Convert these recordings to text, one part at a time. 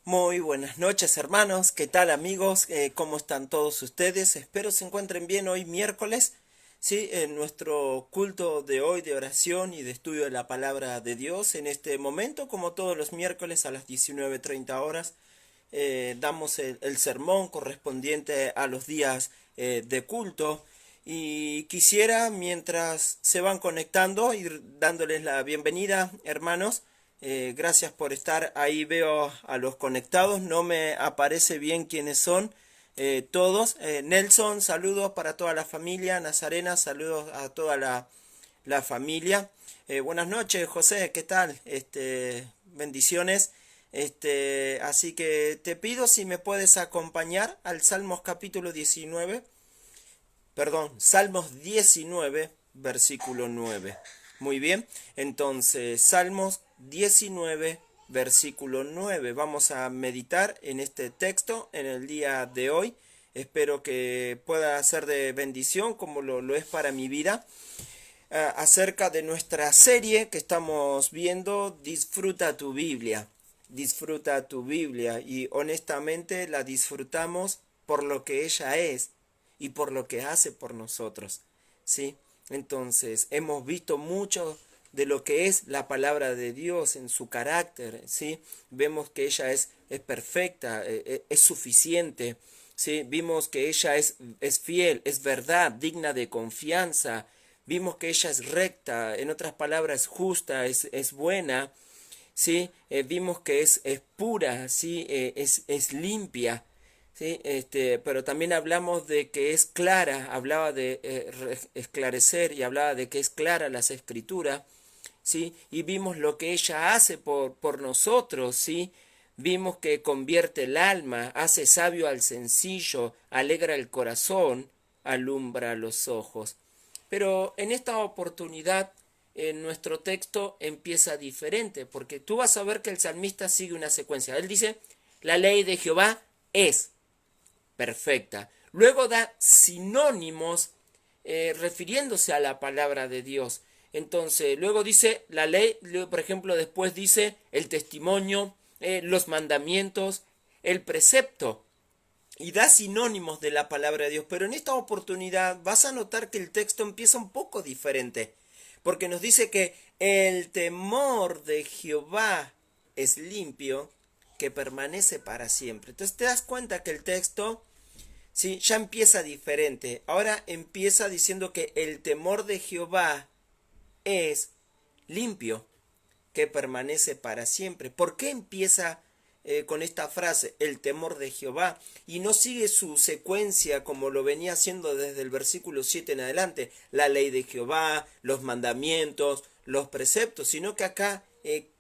Muy buenas noches, hermanos. ¿Qué tal, amigos? ¿Cómo están todos ustedes? Espero se encuentren bien hoy miércoles. Sí, en nuestro culto de hoy de oración y de estudio de la palabra de Dios. En este momento, como todos los miércoles a las 19:30 horas, damos el sermón correspondiente a los días de culto. Y quisiera, mientras se van conectando, ir dándoles la bienvenida, hermanos. Gracias por estar ahí. Veo a los conectados. No me aparece bien quiénes son todos. Nelson, saludos para toda la familia. Nazarena, saludos a toda la familia. Buenas noches, José. ¿Qué tal? Bendiciones. Así que te pido si me puedes acompañar al Salmos capítulo 19. Perdón, Salmos 19, versículo 9. Muy bien, entonces Salmos 19, versículo 9. Vamos a meditar en este texto en el día de hoy. Espero que pueda ser de bendición como lo es para mi vida. Acerca de nuestra serie que estamos viendo, Disfruta tu Biblia. Disfruta tu Biblia, y honestamente la disfrutamos por lo que ella es y por lo que hace por nosotros, ¿sí? Entonces, hemos visto mucho de lo que es la palabra de Dios en su carácter, ¿sí? Vemos que ella es perfecta, es suficiente, ¿sí? Vimos que ella es fiel, es verdad, digna de confianza. Vimos que ella es recta, en otras palabras, justa, es buena, ¿sí? Vimos que es pura, ¿sí? Es limpia. Sí, pero también hablamos de que es clara, hablaba de esclarecer y hablaba de que es clara las escrituras, ¿sí? Y vimos lo que ella hace por nosotros, ¿sí? Vimos que convierte el alma, hace sabio al sencillo, alegra el corazón, alumbra los ojos. Pero en esta oportunidad, en nuestro texto empieza diferente, porque tú vas a ver que el salmista sigue una secuencia. Él dice, la ley de Jehová es perfecta. Luego da sinónimos refiriéndose a la palabra de Dios. Entonces, luego dice la ley, por ejemplo, después dice el testimonio, los mandamientos, el precepto, y da sinónimos de la palabra de Dios. Pero en esta oportunidad vas a notar que el texto empieza un poco diferente, porque nos dice que el temor de Jehová es limpio, que permanece para siempre. Entonces te das cuenta que el texto, sí, ya empieza diferente. Ahora empieza diciendo que el temor de Jehová es limpio, que permanece para siempre. ¿Por qué empieza con esta frase, el temor de Jehová? Y no sigue su secuencia como lo venía haciendo desde el versículo 7 en adelante, la ley de Jehová, los mandamientos, los preceptos, sino que acá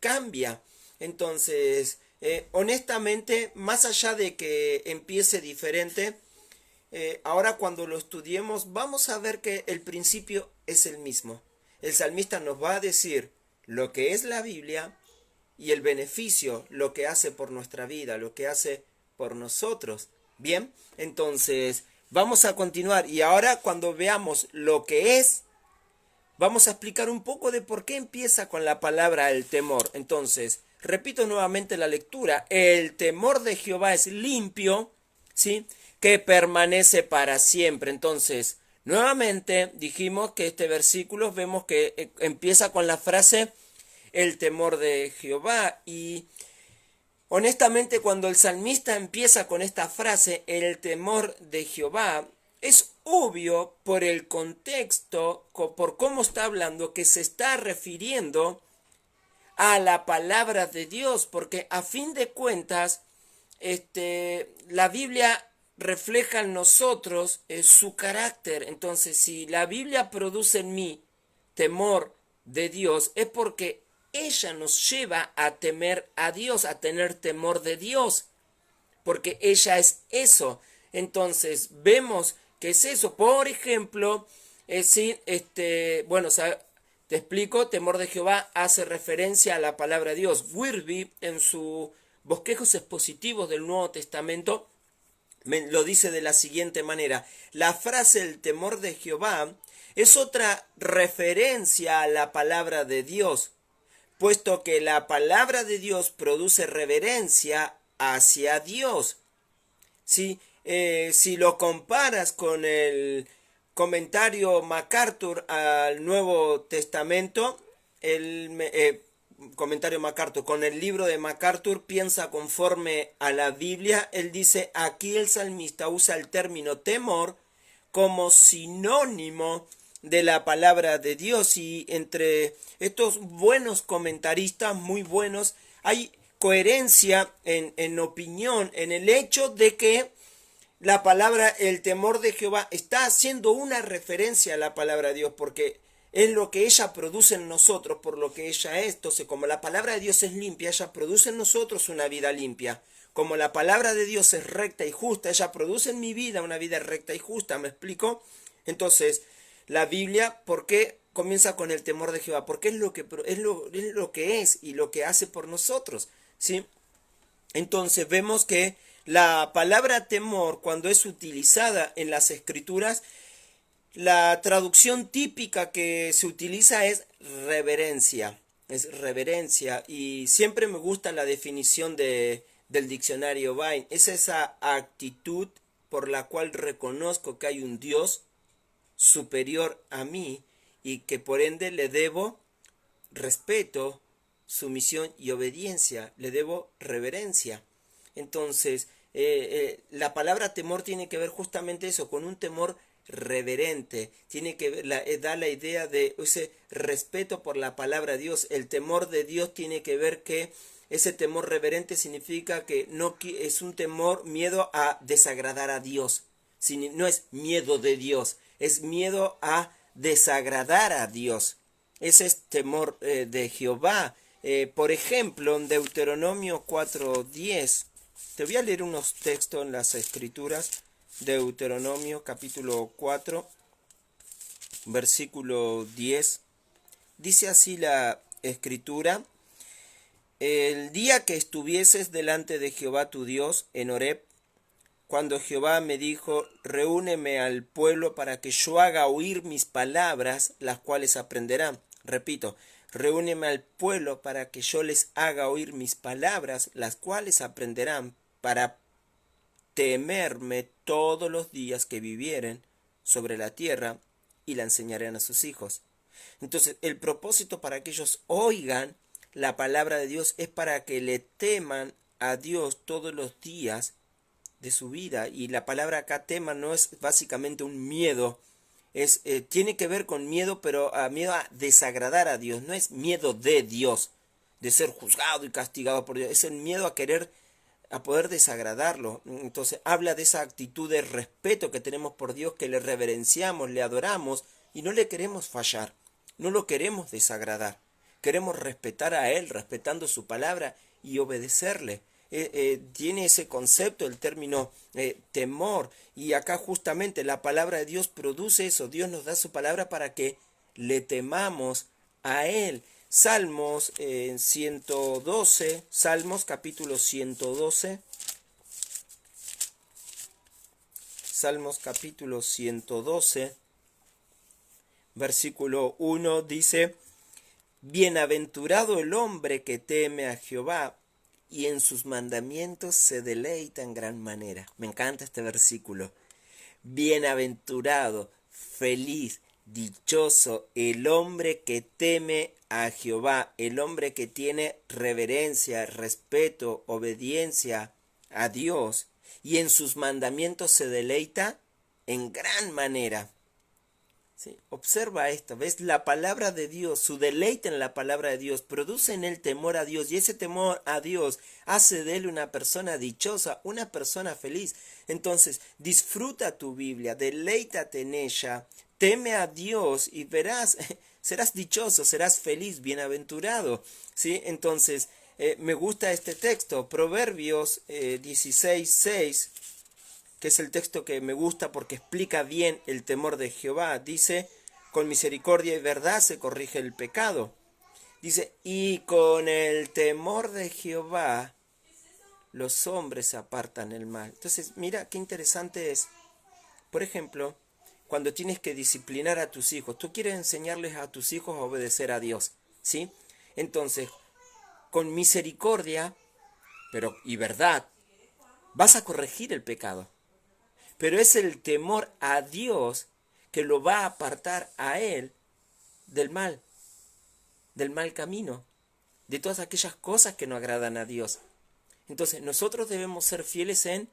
cambia. Entonces, honestamente, más allá de que empiece diferente, ahora cuando lo estudiemos vamos a ver que el principio es el mismo. El salmista nos va a decir lo que es la Biblia y el beneficio, lo que hace por nuestra vida, lo que hace por nosotros. Bien, entonces vamos a continuar, y ahora cuando veamos lo que es, vamos a explicar un poco de por qué empieza con la palabra el temor. Entonces, repito nuevamente la lectura. El temor de Jehová es limpio, ¿sí? Que permanece para siempre. Entonces, nuevamente dijimos que este versículo vemos que empieza con la frase el temor de Jehová, y honestamente cuando el salmista empieza con esta frase, el temor de Jehová, es obvio por el contexto, por cómo está hablando, que se está refiriendo a la palabra de Dios, porque a fin de cuentas, la Biblia refleja en nosotros su carácter. Entonces, si la Biblia produce en mí temor de Dios, es porque ella nos lleva a temer a Dios, a tener temor de Dios, porque ella es eso. Entonces, vemos que es eso. Por ejemplo, bueno, te explico, temor de Jehová hace referencia a la palabra de Dios. Wirby, en sus bosquejos expositivos del Nuevo Testamento, lo dice de la siguiente manera: la frase el temor de Jehová es otra referencia a la palabra de Dios, puesto que la palabra de Dios produce reverencia hacia Dios. ¿Sí? Si lo comparas con el comentario MacArthur al Nuevo Testamento, comentario MacArthur, con el libro de MacArthur, piensa conforme a la Biblia. Él dice, aquí el salmista usa el término temor como sinónimo de la palabra de Dios, y entre estos buenos comentaristas, muy buenos, hay coherencia en opinión, en el hecho de que la palabra, el temor de Jehová, está haciendo una referencia a la palabra de Dios, porque es lo que ella produce en nosotros, por lo que ella es. Entonces, como la palabra de Dios es limpia, ella produce en nosotros una vida limpia. Como la palabra de Dios es recta y justa, ella produce en mi vida una vida recta y justa. ¿Me explico? Entonces, la Biblia, ¿por qué comienza con el temor de Jehová? Porque es lo que es y lo que hace por nosotros, ¿sí? Entonces vemos que la palabra temor, cuando es utilizada en las escrituras, la traducción típica que se utiliza es reverencia. Es reverencia. Y siempre me gusta la definición del diccionario Vine. Es esa actitud por la cual reconozco que hay un Dios superior a mí y que por ende le debo respeto, sumisión y obediencia, le debo reverencia. Entonces, la palabra temor tiene que ver justamente eso, con un temor reverente, tiene que ver, da la idea de ese respeto por la palabra de Dios. El temor de Dios tiene que ver que ese temor reverente significa que no es un temor, miedo a desagradar a Dios. No es miedo de Dios, es miedo a desagradar a Dios. Ese es temor de Jehová. Por ejemplo, en Deuteronomio 4:10, te voy a leer unos textos en las escrituras. Deuteronomio capítulo 4, versículo 10. Dice así la escritura: el día que estuvieses delante de Jehová tu Dios en Horeb, cuando Jehová me dijo, reúneme al pueblo para que yo haga oír mis palabras, las cuales aprenderán. Repito, reúneme al pueblo para que yo les haga oír mis palabras, las cuales aprenderán, para temerme todos los días que vivieren sobre la tierra, y la enseñarán a sus hijos. Entonces, el propósito para que ellos oigan la palabra de Dios es para que le teman a Dios todos los días de su vida. Y la palabra acá tema no es básicamente un miedo, tiene que ver con miedo, pero miedo a desagradar a Dios. No es miedo de Dios, de ser juzgado y castigado por Dios, es el miedo a querer, a poder desagradarlo. Entonces habla de esa actitud de respeto que tenemos por Dios, que le reverenciamos, le adoramos y no le queremos fallar, no lo queremos desagradar, queremos respetar a Él, respetando su palabra y obedecerle. Tiene ese concepto, el término temor, y acá justamente la palabra de Dios produce eso. Dios nos da su palabra para que le temamos a Él. Salmos 112, Salmos capítulo 112, Salmos capítulo 112, versículo 1 dice: bienaventurado el hombre que teme a Jehová, y en sus mandamientos se deleita en gran manera. Me encanta este versículo. Bienaventurado, feliz, dichoso el hombre que teme a Jehová, el hombre que tiene reverencia, respeto, obediencia a Dios, y en sus mandamientos se deleita en gran manera. ¿Sí? Observa esto, ¿ves? La palabra de Dios, su deleite en la palabra de Dios, produce en él temor a Dios, y ese temor a Dios hace de él una persona dichosa, una persona feliz. Entonces, disfruta tu Biblia, deleítate en ella, teme a Dios y verás, serás dichoso, serás feliz, bienaventurado. ¿Sí? Entonces, me gusta este texto, Proverbios 16:6. Que es el texto que me gusta porque explica bien el temor de Jehová. Dice, con misericordia y verdad se corrige el pecado. Dice, y con el temor de Jehová los hombres apartan el mal. Entonces, mira qué interesante es. Por ejemplo, cuando tienes que disciplinar a tus hijos, tú quieres enseñarles a tus hijos a obedecer a Dios, ¿sí? Entonces, con misericordia y verdad, vas a corregir el pecado. Pero es el temor a Dios que lo va a apartar a él del mal camino, de todas aquellas cosas que no agradan a Dios. Entonces nosotros debemos ser fieles en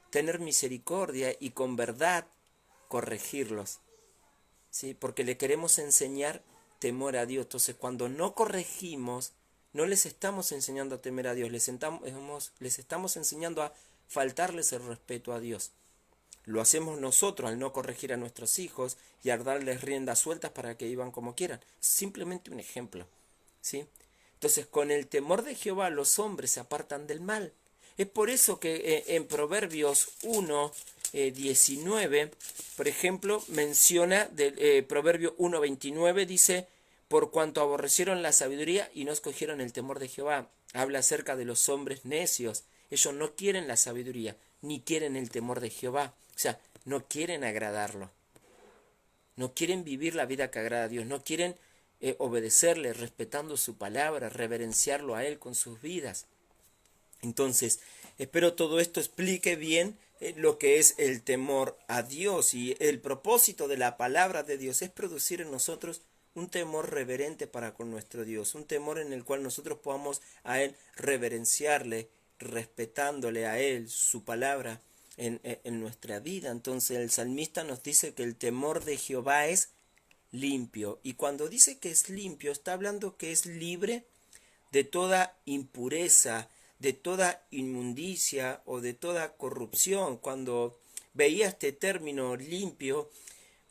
tener misericordia y con verdad corregirlos, ¿sí? Porque le queremos enseñar temor a Dios. Entonces cuando no corregimos, no les estamos enseñando a temer a Dios, les estamos enseñando a faltarles el respeto a Dios. Lo hacemos nosotros al no corregir a nuestros hijos y al darles riendas sueltas para que vivan como quieran. Es simplemente un ejemplo, ¿sí? Entonces, con el temor de Jehová los hombres se apartan del mal. Es por eso que en Proverbios 1, 19, por ejemplo, menciona Proverbio 1, 29, dice, por cuanto aborrecieron la sabiduría y no escogieron el temor de Jehová. Habla acerca de los hombres necios. Ellos no quieren la sabiduría, ni quieren el temor de Jehová. O sea, no quieren agradarlo. No quieren vivir la vida que agrada a Dios. No quieren obedecerle, respetando su palabra, reverenciarlo a Él con sus vidas. Entonces, espero todo esto explique bien lo que es el temor a Dios. Y el propósito de la palabra de Dios es producir en nosotros un temor reverente para con nuestro Dios. Un temor en el cual nosotros podamos a Él reverenciarle, respetándole a Él, su palabra en nuestra vida. Entonces el salmista nos dice que el temor de Jehová es limpio. Y cuando dice que es limpio, está hablando que es libre de toda impureza, de toda inmundicia o de toda corrupción. Cuando veía este término limpio,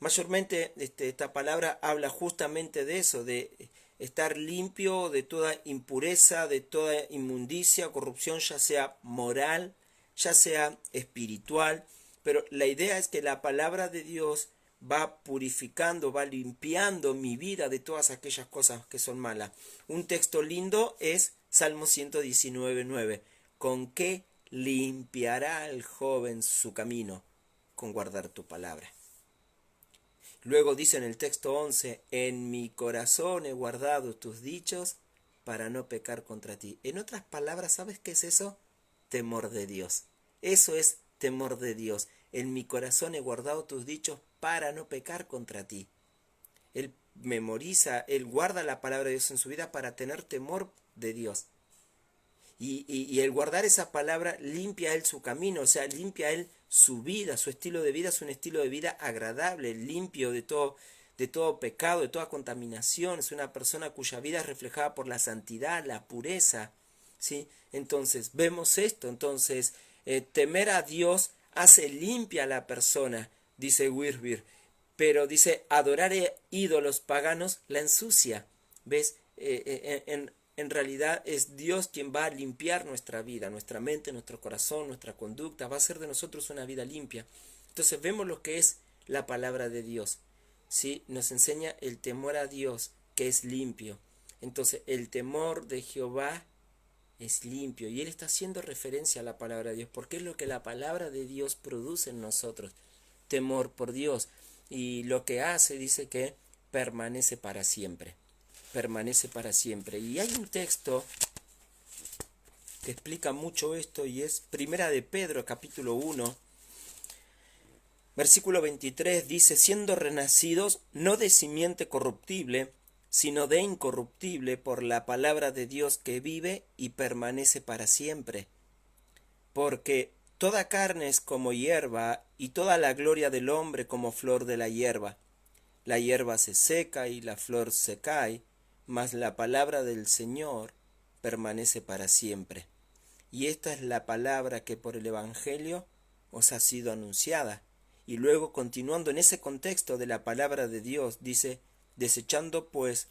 mayormente esta palabra habla justamente de eso, de estar limpio de toda impureza, de toda inmundicia, corrupción, ya sea moral, ya sea espiritual. Pero la idea es que la palabra de Dios va purificando, va limpiando mi vida de todas aquellas cosas que son malas. Un texto lindo es Salmo 119:9. ¿Con qué limpiará el joven su camino? Con guardar tu palabra. Luego dice en el texto 11, en mi corazón he guardado tus dichos para no pecar contra ti. En otras palabras, ¿sabes qué es eso? Temor de Dios. Eso es temor de Dios. En mi corazón he guardado tus dichos para no pecar contra ti. Él memoriza, él guarda la palabra de Dios en su vida para tener temor de Dios. Y el guardar esa palabra limpia a él su camino, o sea, limpia a él su vida, su estilo de vida es un estilo de vida agradable, limpio de todo pecado, de toda contaminación. Es una persona cuya vida es reflejada por la santidad, la pureza, ¿sí? Entonces, vemos esto. Entonces, temer a Dios hace limpia a la persona, dice Wirbir, pero dice, adorar ídolos paganos la ensucia. ¿Ves? En realidad es Dios quien va a limpiar nuestra vida, nuestra mente, nuestro corazón, nuestra conducta, va a hacer de nosotros una vida limpia. Entonces vemos lo que es la palabra de Dios, ¿sí? Nos enseña el temor a Dios, que es limpio. Entonces el temor de Jehová es limpio, y él está haciendo referencia a la palabra de Dios, porque es lo que la palabra de Dios produce en nosotros, temor por Dios, y lo que hace, dice que permanece para siempre. Permanece para siempre. Y hay un texto que explica mucho esto, y es Primera de Pedro, capítulo 1, versículo 23, dice, siendo renacidos no de simiente corruptible, sino de incorruptible, por la palabra de Dios que vive y permanece para siempre. Porque toda carne es como hierba, y toda la gloria del hombre como flor de la hierba. La hierba se seca y la flor se cae, mas la palabra del Señor permanece para siempre. Y esta es la palabra que por el Evangelio os ha sido anunciada. Y luego, continuando en ese contexto de la palabra de Dios, dice, desechando pues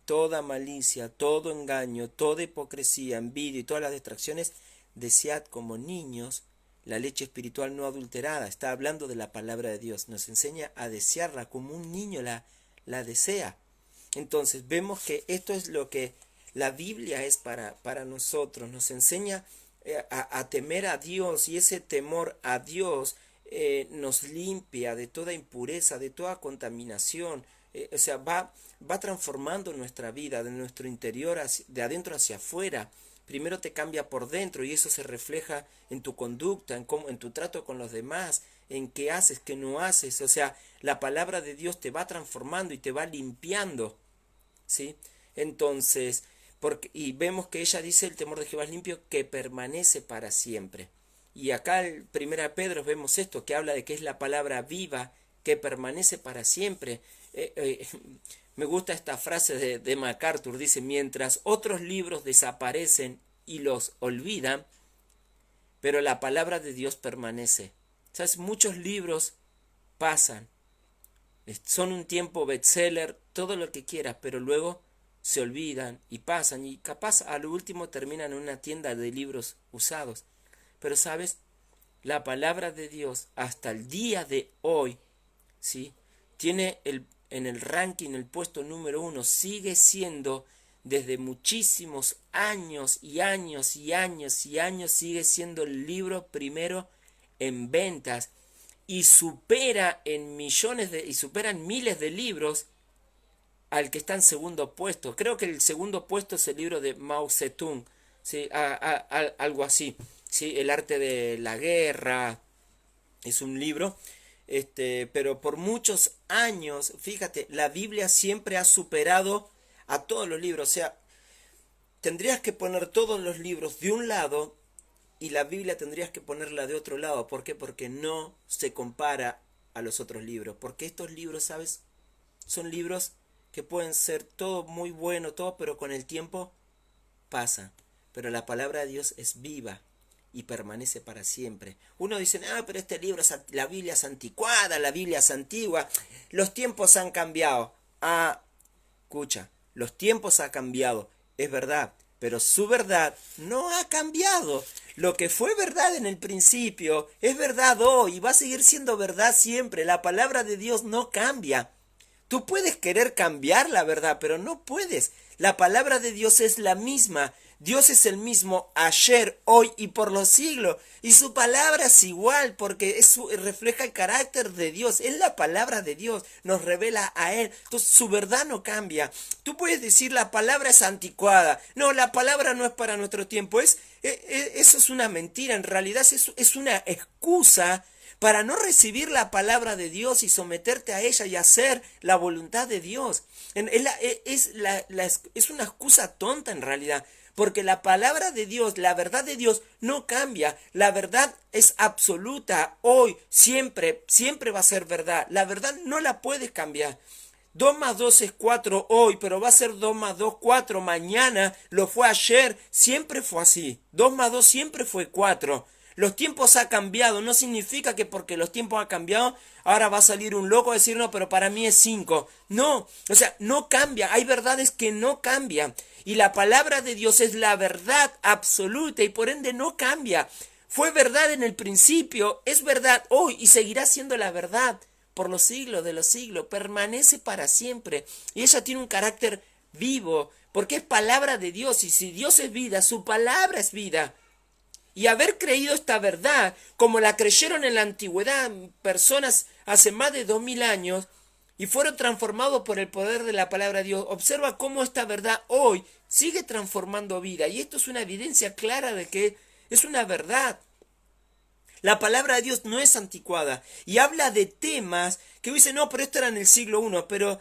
toda malicia, todo engaño, toda hipocresía, envidia y todas las distracciones, desead como niños la leche espiritual no adulterada. Está hablando de la palabra de Dios, nos enseña a desearla como un niño la desea. Entonces vemos que esto es lo que la Biblia es para nosotros, nos enseña a temer a Dios, y ese temor a Dios nos limpia de toda impureza, de toda contaminación, o sea, va transformando nuestra vida de nuestro interior, de adentro hacia afuera. primero te cambia por dentro y eso se refleja en tu conducta, en tu trato con los demás, en qué haces, qué no haces. O sea, la palabra de Dios te va transformando y te va limpiando, ¿sí? Entonces, y vemos que ella dice, el temor de Jehová es limpio, que permanece para siempre. Y acá en 1 Pedro vemos esto, que habla de que es la palabra viva, que permanece para siempre. Me gusta esta frase de MacArthur, dice, mientras otros libros desaparecen y los olvidan, pero la palabra de Dios permanece. ¿Sabes? Muchos libros pasan, son un tiempo bestseller, todo lo que quieras, pero luego se olvidan y pasan y capaz a lo último terminan en una tienda de libros usados. Pero sabes, la palabra de Dios hasta el día de hoy, ¿sí? Tiene en el ranking, el puesto número 1, sigue siendo desde muchísimos años y años y años y años, sigue siendo el libro primero en ventas y supera en miles de libros al que está en segundo puesto. Creo que el segundo puesto es el libro de Mao Zedong, ¿sí? Algo así, ¿sí? El arte de la guerra es un libro, pero por muchos años, fíjate, la Biblia siempre ha superado a todos los libros. O sea, tendrías que poner todos los libros de un lado y la Biblia tendrías que ponerla de otro lado. ¿Por qué? Porque no se compara a los otros libros. Porque estos libros, ¿sabes? Son libros que pueden ser todo muy bueno, todo, pero con el tiempo pasa. Pero la palabra de Dios es viva y permanece para siempre. Uno dice, pero este libro, la Biblia es anticuada, la Biblia es antigua, los tiempos han cambiado. Escucha, los tiempos han cambiado, es verdad, pero su verdad no ha cambiado. Lo que fue verdad en el principio es verdad hoy y va a seguir siendo verdad siempre. La palabra de Dios no cambia. Tú puedes querer cambiar la verdad, pero no puedes. La palabra de Dios es la misma. Dios es el mismo ayer, hoy y por los siglos. Y su palabra es igual porque refleja el carácter de Dios. Es la palabra de Dios. Nos revela a Él. Entonces su verdad no cambia. Tú puedes decir la palabra es anticuada. No, la palabra no es para nuestro tiempo. Eso es una mentira. En realidad es una excusa para no recibir la palabra de Dios y someterte a ella y hacer la voluntad de Dios. Es una excusa tonta en realidad, porque la palabra de Dios, la verdad de Dios no cambia. La verdad es absoluta, hoy, siempre, siempre va a ser verdad. La verdad no la puedes cambiar. 2 más 2 es 4 hoy, pero va a ser 2 más 2, 4 mañana, lo fue ayer, siempre fue así. 2 más 2 siempre fue 4. Los tiempos han cambiado, no significa que porque los tiempos han cambiado, ahora va a salir un loco a decir, no, pero para mí es 5. No, o sea, no cambia, hay verdades que no cambian. Y la palabra de Dios es la verdad absoluta y por ende no cambia. Fue verdad en el principio, es verdad hoy y seguirá siendo la verdad por los siglos de los siglos. Permanece para siempre. Y ella tiene un carácter vivo, porque es palabra de Dios. Y si Dios es vida, su palabra es vida. Y haber creído esta verdad, como la creyeron en la antigüedad personas hace más de 2000 años, y fueron transformados por el poder de la palabra de Dios. Observa cómo esta verdad hoy sigue transformando vida. Y esto es una evidencia clara de que es una verdad. La palabra de Dios no es anticuada. Y habla de temas que dice, no, pero esto era en el siglo I. Pero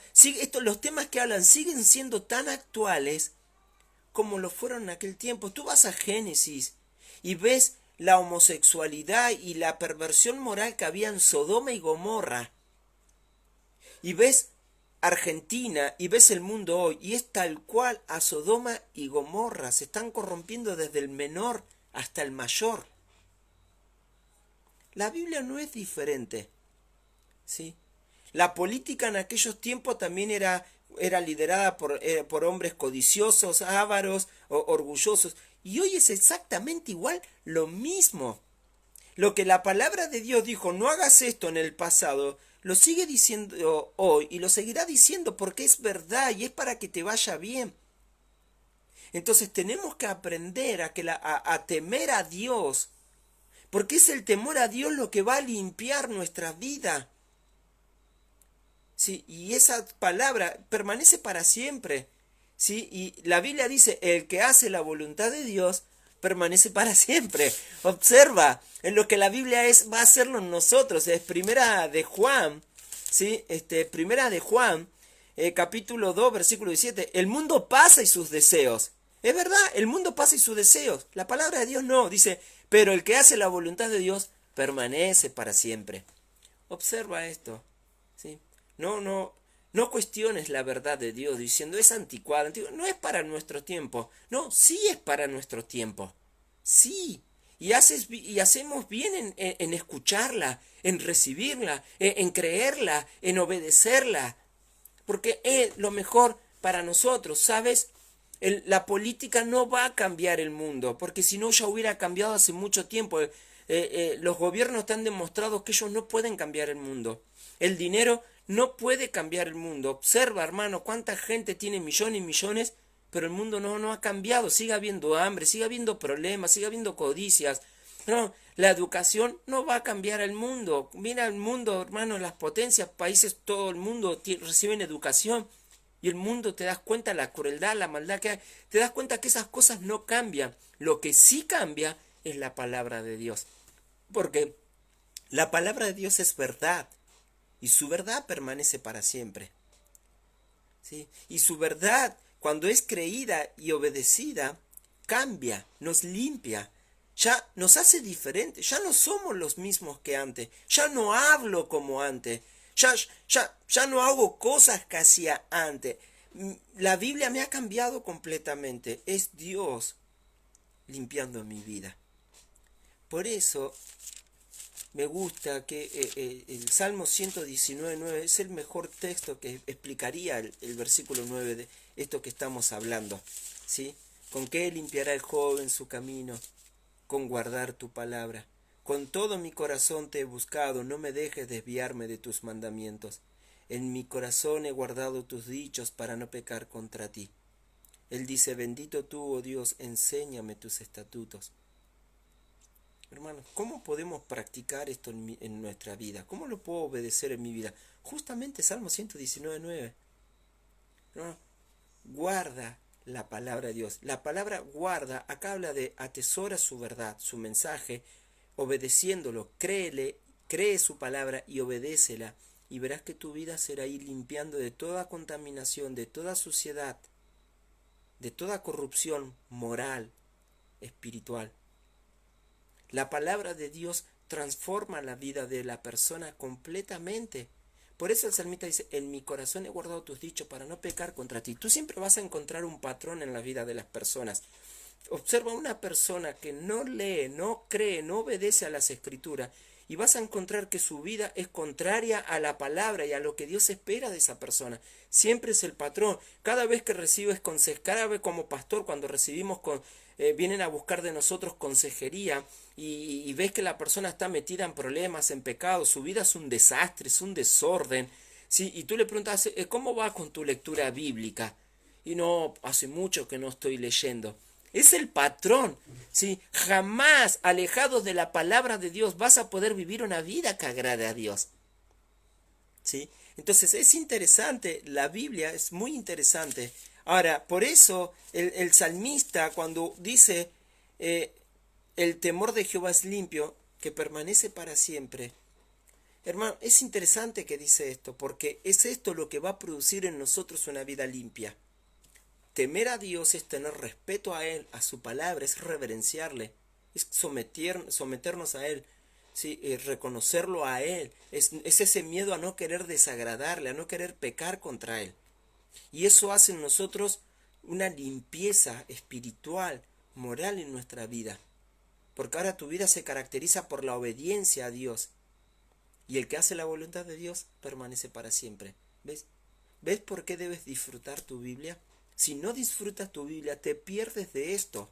los temas que hablan siguen siendo tan actuales como lo fueron en aquel tiempo. Tú vas a Génesis y ves la homosexualidad y la perversión moral que había en Sodoma y Gomorra. Y ves Argentina y ves el mundo hoy y es tal cual a Sodoma y Gomorra. Se están corrompiendo desde el menor hasta el mayor. La Biblia no es diferente, ¿sí? La política en aquellos tiempos también era liderada por hombres codiciosos, ávaros, orgullosos. Y hoy es exactamente igual lo mismo. Lo que la palabra de Dios dijo, no hagas esto en el pasado, lo sigue diciendo hoy y lo seguirá diciendo porque es verdad y es para que te vaya bien. Entonces tenemos que aprender a temer a Dios, porque es el temor a Dios lo que va a limpiar nuestra vida. Sí, y esa palabra permanece para siempre. ¿sí? Y la Biblia dice, el que hace la voluntad de Dios permanece para siempre. Observa, en lo que la Biblia es, va a hacerlo en nosotros. Es primera de Juan, ¿sí? Primera de Juan, capítulo 2, versículo 17. El mundo pasa y sus deseos. Es verdad, el mundo pasa y sus deseos. La palabra de Dios no, dice, pero el que hace la voluntad de Dios permanece para siempre. Observa esto, ¿sí? No cuestiones la verdad de Dios diciendo es anticuada, no es para nuestro tiempo. No, sí es para nuestro tiempo. Sí. Y hacemos bien en escucharla, en recibirla, en creerla, en obedecerla. Porque es lo mejor para nosotros, ¿sabes? La política no va a cambiar el mundo, porque si no ya hubiera cambiado hace mucho tiempo. Los gobiernos te han demostrado que ellos no pueden cambiar el mundo. El dinero no puede cambiar el mundo. Observa, hermano, cuánta gente tiene millones y millones, pero el mundo no ha cambiado. Sigue habiendo hambre, sigue habiendo problemas, sigue habiendo codicias. No, la educación no va a cambiar el mundo. Mira el mundo, hermano, las potencias, países, todo el mundo reciben educación. Y el mundo, te das cuenta la crueldad, la maldad que hay. Te das cuenta que esas cosas no cambian. Lo que sí cambia es la palabra de Dios. Porque la palabra de Dios es verdad. Y su verdad permanece para siempre. ¿Sí? Y su verdad, cuando es creída y obedecida, cambia, nos limpia. Ya nos hace diferentes. Ya no somos los mismos que antes. Ya no hablo como antes. Ya no hago cosas que hacía antes. La Biblia me ha cambiado completamente. Es Dios limpiando mi vida. Por eso me gusta que el Salmo 119.9 es el mejor texto que explicaría el versículo 9 de esto que estamos hablando. ¿Sí? ¿Con qué limpiará el joven su camino? Con guardar tu palabra. Con todo mi corazón te he buscado, no me dejes desviarme de tus mandamientos. En mi corazón he guardado tus dichos para no pecar contra ti. Él dice, bendito tú, oh Dios, enséñame tus estatutos. Hermanos, ¿cómo podemos practicar esto en nuestra vida? ¿Cómo lo puedo obedecer en mi vida? Justamente Salmo 119.9. ¿No? Guarda la palabra de Dios. La palabra guarda, acá habla de atesora su verdad, su mensaje, obedeciéndolo, cree su palabra y obedécela, y verás que tu vida será ir limpiando de toda contaminación, de toda suciedad, de toda corrupción moral, espiritual. La palabra de Dios transforma la vida de la persona completamente. Por eso el salmista dice, en mi corazón he guardado tus dichos para no pecar contra ti. Tú siempre vas a encontrar un patrón en la vida de las personas. Observa una persona que no lee, no cree, no obedece a las escrituras y vas a encontrar que su vida es contraria a la palabra y a lo que Dios espera de esa persona. Siempre es el patrón. Cada vez que recibes consejo, cada vez como pastor, cuando recibimos vienen a buscar de nosotros consejería y ves que la persona está metida en problemas, en pecados, su vida es un desastre, es un desorden, ¿sí? Y tú le preguntas, ¿cómo va con tu lectura bíblica? Y no, hace mucho que no estoy leyendo. Es el patrón, ¿sí? Jamás alejados de la palabra de Dios vas a poder vivir una vida que agrade a Dios, ¿sí? Entonces es interesante, la Biblia es muy interesante. Ahora, por eso el salmista cuando dice, el temor de Jehová es limpio, que permanece para siempre. Hermano, es interesante que dice esto, porque es esto lo que va a producir en nosotros una vida limpia. Temer a Dios es tener respeto a Él, a su palabra, es reverenciarle, es someternos a Él, ¿sí? Reconocerlo a Él, es ese miedo a no querer desagradarle, a no querer pecar contra Él. Y eso hace en nosotros una limpieza espiritual, moral en nuestra vida. Porque ahora tu vida se caracteriza por la obediencia a Dios. Y el que hace la voluntad de Dios permanece para siempre. ¿Ves? ¿Ves por qué debes disfrutar tu Biblia? Si no disfrutas tu Biblia, te pierdes de esto.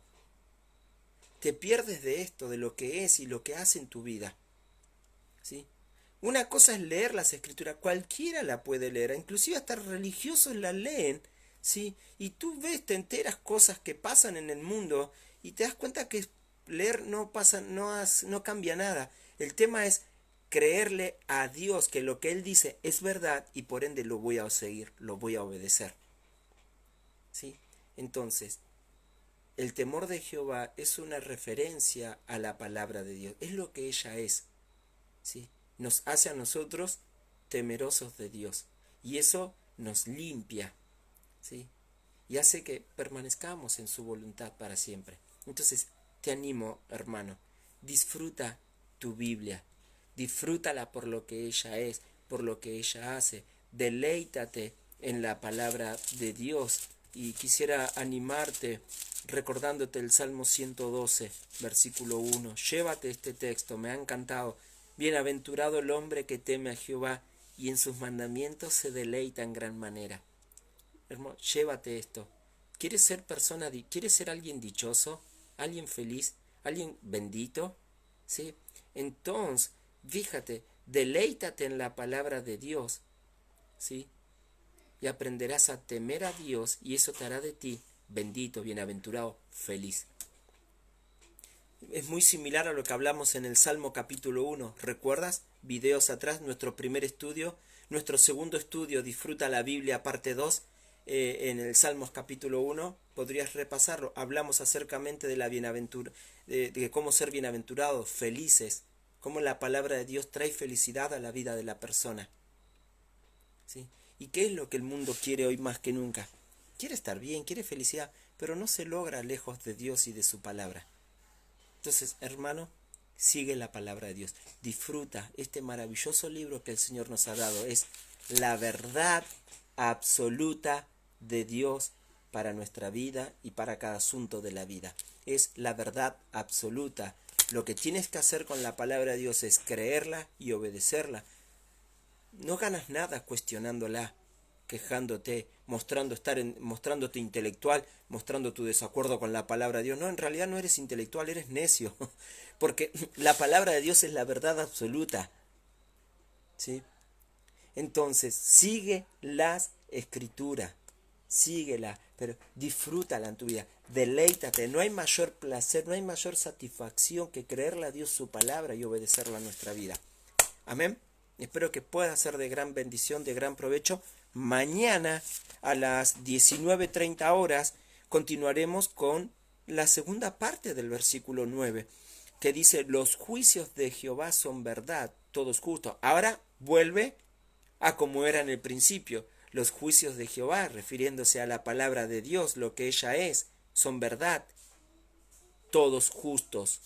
Te pierdes de esto, de lo que es y lo que hace en tu vida. ¿Sí? Una cosa es leer las escrituras, cualquiera la puede leer, inclusive hasta religiosos la leen, ¿sí? Y tú ves, te enteras cosas que pasan en el mundo y te das cuenta que leer no pasa, no cambia nada. El tema es creerle a Dios que lo que Él dice es verdad y por ende lo voy a seguir, lo voy a obedecer. ¿sí? Entonces, el temor de Jehová es una referencia a la palabra de Dios, es lo que ella es, ¿sí? Nos hace a nosotros temerosos de Dios y eso nos limpia, ¿sí? Y hace que permanezcamos en su voluntad para siempre. Entonces, te animo, hermano, disfruta tu Biblia, disfrútala por lo que ella es, por lo que ella hace, deleítate en la palabra de Dios. Y quisiera animarte recordándote el Salmo 112, versículo 1. Llévate este texto, me ha encantado. Bienaventurado el hombre que teme a Jehová y en sus mandamientos se deleita en gran manera. Hermano, llévate esto. ¿Quieres ser alguien dichoso? ¿Alguien feliz? ¿Alguien bendito? ¿Sí? Entonces, fíjate, deleítate en la palabra de Dios, ¿sí? Y aprenderás a temer a Dios y eso te hará de ti bendito, bienaventurado, feliz. Es muy similar a lo que hablamos en el Salmo capítulo 1. ¿Recuerdas? Videos atrás, nuestro primer estudio, nuestro segundo estudio, Disfruta la Biblia, parte 2, en el Salmos capítulo 1. Podrías repasarlo. Hablamos acercamente de la de cómo ser bienaventurados, felices, cómo la palabra de Dios trae felicidad a la vida de la persona. ¿Sí? ¿Y qué es lo que el mundo quiere hoy más que nunca? Quiere estar bien, quiere felicidad, pero no se logra lejos de Dios y de su palabra. Entonces, hermano, sigue la palabra de Dios. Disfruta este maravilloso libro que el Señor nos ha dado. Es la verdad absoluta de Dios para nuestra vida y para cada asunto de la vida. Es la verdad absoluta. Lo que tienes que hacer con la palabra de Dios es creerla y obedecerla. No ganas nada cuestionándola, quejándote, mostrándote intelectual, mostrando tu desacuerdo con la palabra de Dios. No, en realidad no eres intelectual, eres necio, porque la palabra de Dios es la verdad absoluta, ¿sí? Entonces, sigue las escrituras, síguela, pero disfrútala en tu vida, deleítate. No hay mayor placer, no hay mayor satisfacción que creerle a Dios su palabra y obedecerla en nuestra vida. Amén. Espero que pueda ser de gran bendición, de gran provecho. Mañana a las 19:30 horas continuaremos con la segunda parte del versículo 9, que dice, los juicios de Jehová son verdad, todos justos. Ahora vuelve a como era en el principio. Los juicios de Jehová, refiriéndose a la palabra de Dios, lo que ella es, son verdad, todos justos.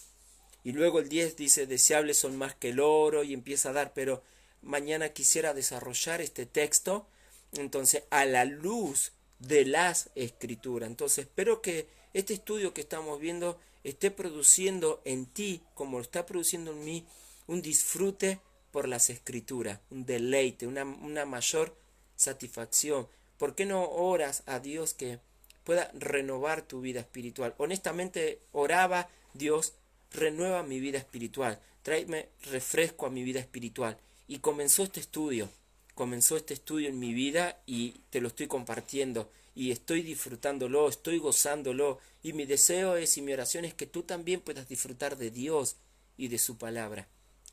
Y luego el 10 dice, deseables son más que el oro, y empieza a dar, pero mañana quisiera desarrollar este texto, entonces, a la luz de las escrituras. Entonces, espero que este estudio que estamos viendo esté produciendo en ti, como lo está produciendo en mí, un disfrute por las escrituras, un deleite, una mayor satisfacción. ¿Por qué no oras a Dios que pueda renovar tu vida espiritual? Honestamente, oraba, Dios, renueva mi vida espiritual, tráeme refresco a mi vida espiritual. Y comenzó este estudio en mi vida y te lo estoy compartiendo y estoy disfrutándolo, estoy gozándolo y mi deseo es y mi oración es que tú también puedas disfrutar de Dios y de su palabra.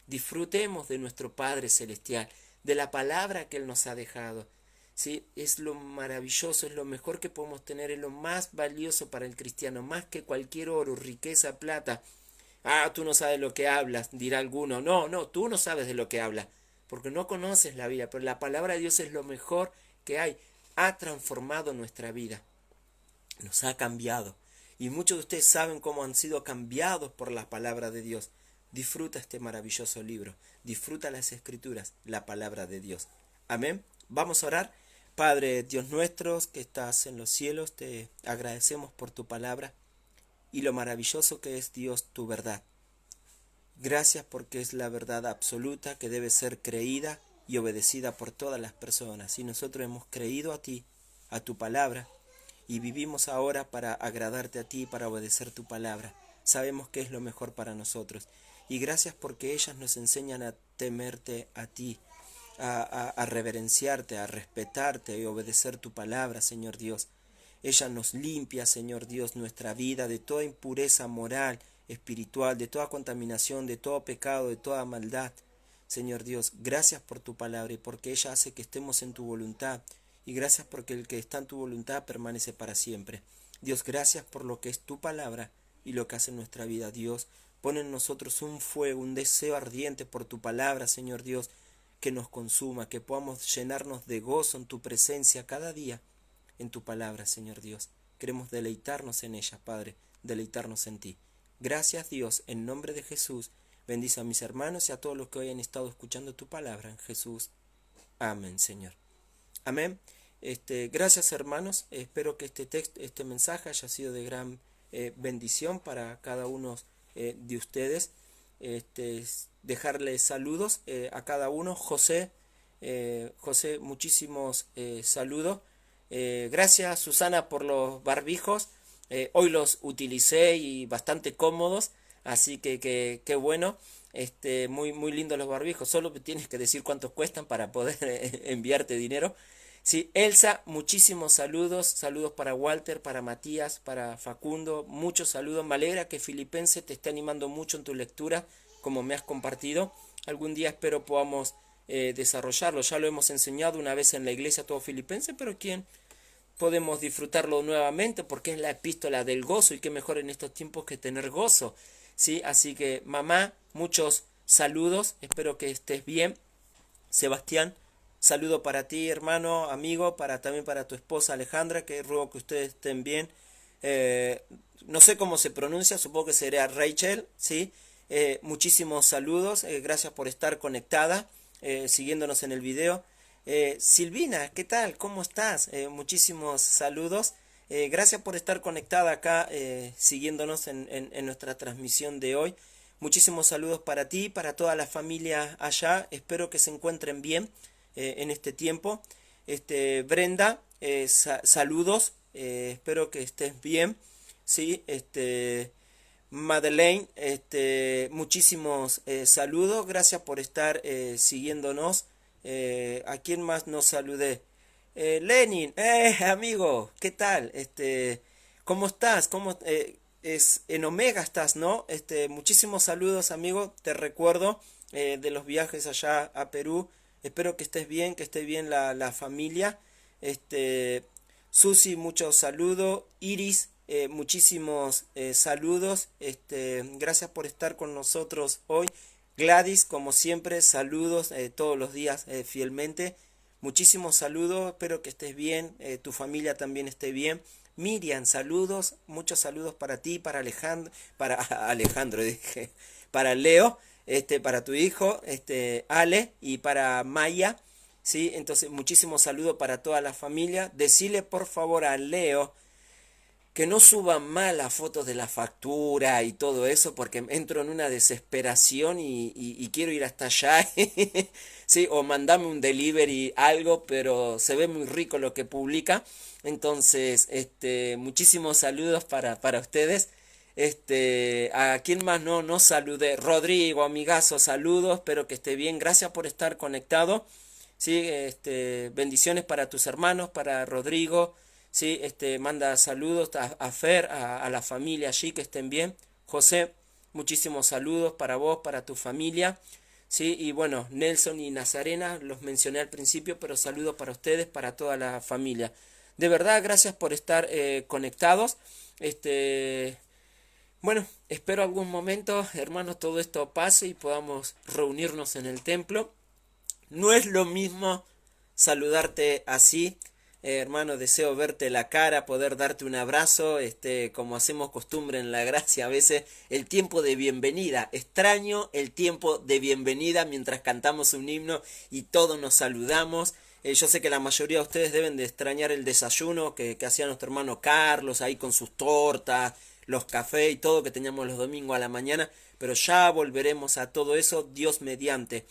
Disfrutemos de nuestro Padre Celestial, de la palabra que Él nos ha dejado. ¿Sí? Es lo maravilloso, es lo mejor que podemos tener, es lo más valioso para el cristiano, más que cualquier oro, riqueza, plata. Ah, tú no sabes lo que hablas, dirá alguno. No, no, tú no sabes de lo que hablas, porque no conoces la vida, pero la palabra de Dios es lo mejor que hay. Ha transformado nuestra vida, nos ha cambiado. Y muchos de ustedes saben cómo han sido cambiados por la palabra de Dios. Disfruta este maravilloso libro, disfruta las escrituras, la palabra de Dios. Amén. Vamos a orar. Padre Dios nuestro, que estás en los cielos, te agradecemos por tu palabra y lo maravilloso que es, Dios, tu verdad. Gracias porque es la verdad absoluta que debe ser creída y obedecida por todas las personas. Y nosotros hemos creído a ti, a tu palabra, y vivimos ahora para agradarte a ti, para obedecer tu palabra. Sabemos que es lo mejor para nosotros. Y gracias porque ellas nos enseñan a temerte a ti, a reverenciarte, a respetarte y obedecer tu palabra, Señor Dios. Ella nos limpia, Señor Dios, nuestra vida de toda impureza moral, espiritual, de toda contaminación, de todo pecado, de toda maldad. Señor Dios, gracias por tu palabra y porque ella hace que estemos en tu voluntad y gracias porque el que está en tu voluntad permanece para siempre. Dios, gracias por lo que es tu palabra y lo que hace en nuestra vida. Dios, pon en nosotros un fuego, un deseo ardiente por tu palabra, Señor Dios, que nos consuma, que podamos llenarnos de gozo en tu presencia cada día, en tu palabra, Señor Dios. Queremos deleitarnos en ella, Padre, deleitarnos en ti. Gracias, Dios, en nombre de Jesús. Bendice a mis hermanos y a todos los que hoy han estado escuchando tu palabra, en Jesús. Amén, Señor. Amén. Gracias, hermanos. Espero que este mensaje haya sido de gran bendición para cada uno de ustedes. Dejarles saludos a cada uno. José, muchísimos saludos. Gracias, Susana, por los barbijos. Hoy los utilicé y bastante cómodos, así que qué bueno. Muy lindos los barbijos. Solo tienes que decir cuántos cuestan para poder enviarte dinero. Sí, Elsa, muchísimos saludos. Saludos para Walter, para Matías, para Facundo. Muchos saludos. Me alegra que Filipenses te esté animando mucho en tu lectura, como me has compartido. Algún día espero podamos desarrollarlo. Ya lo hemos enseñado una vez en la iglesia todo Filipenses, pero ¿quién? Podemos disfrutarlo nuevamente porque es la epístola del gozo y qué mejor en estos tiempos que tener gozo. ¿Sí? Así que mamá, muchos saludos. Espero que estés bien. Sebastián, saludo para ti, hermano, amigo, también para tu esposa Alejandra, que ruego que ustedes estén bien. No sé cómo se pronuncia, supongo que sería Rachel, ¿sí? Muchísimos saludos, gracias por estar conectada, siguiéndonos en el video. Silvina, ¿qué tal? ¿Cómo estás? Muchísimos saludos. Gracias por estar conectada acá, siguiéndonos en nuestra transmisión de hoy. Muchísimos saludos para ti, para toda la familia allá. Espero que se encuentren bien en este tiempo. Brenda, saludos. Espero que estés bien. Sí, Madeleine, muchísimos saludos. Gracias por estar siguiéndonos. ¿A quién más nos saludé? Lenin, amigo, ¿qué tal? ¿Cómo estás? En Omega estás, ¿no? Muchísimos saludos, amigo. Te recuerdo de los viajes allá a Perú. Espero que estés bien, que esté bien la familia. Susi, muchos saludos. Iris, muchísimos saludos. Gracias por estar con nosotros hoy. Gladys, como siempre, saludos todos los días fielmente. Muchísimos saludos, espero que estés bien, tu familia también esté bien. Miriam, saludos, muchos saludos para ti, para Alejandro, dije, para Leo, para tu hijo, Ale, y para Maya, ¿sí? Entonces, muchísimos saludos para toda la familia. Decile por favor a Leo que no suban más las fotos de la factura y todo eso, porque entro en una desesperación y quiero ir hasta allá, sí, o mandame un delivery, algo, pero se ve muy rico lo que publica. Entonces, muchísimos saludos para ustedes. ¿A quién más no saludé? Rodrigo, amigazo, saludos, espero que esté bien, gracias por estar conectado. Sí, bendiciones para tus hermanos, para Rodrigo. Sí, manda saludos a Fer, a la familia allí, que estén bien. José, muchísimos saludos para vos, para tu familia. Sí, y bueno, Nelson y Nazarena los mencioné al principio, pero saludos para ustedes, para toda la familia. De verdad, gracias por estar conectados. Bueno, espero algún momento, hermanos, todo esto pase y podamos reunirnos en el templo. No es lo mismo saludarte así. Hermano, deseo verte la cara, poder darte un abrazo, como hacemos costumbre en la gracia, a veces el tiempo de bienvenida. Extraño el tiempo de bienvenida mientras cantamos un himno y todos nos saludamos. Yo sé que la mayoría de ustedes deben de extrañar el desayuno que hacía nuestro hermano Carlos, ahí con sus tortas, los cafés y todo que teníamos los domingos a la mañana, pero ya volveremos a todo eso, Dios mediante.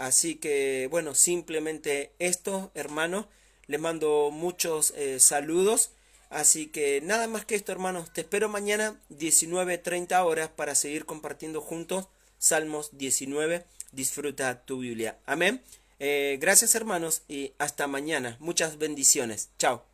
Así que, bueno, simplemente esto, hermanos. Les mando muchos saludos. Así que nada más que esto, hermanos. Te espero mañana 19:30 horas para seguir compartiendo juntos Salmos 19. Disfruta tu Biblia. Amén. Gracias, hermanos, y hasta mañana. Muchas bendiciones. Chao.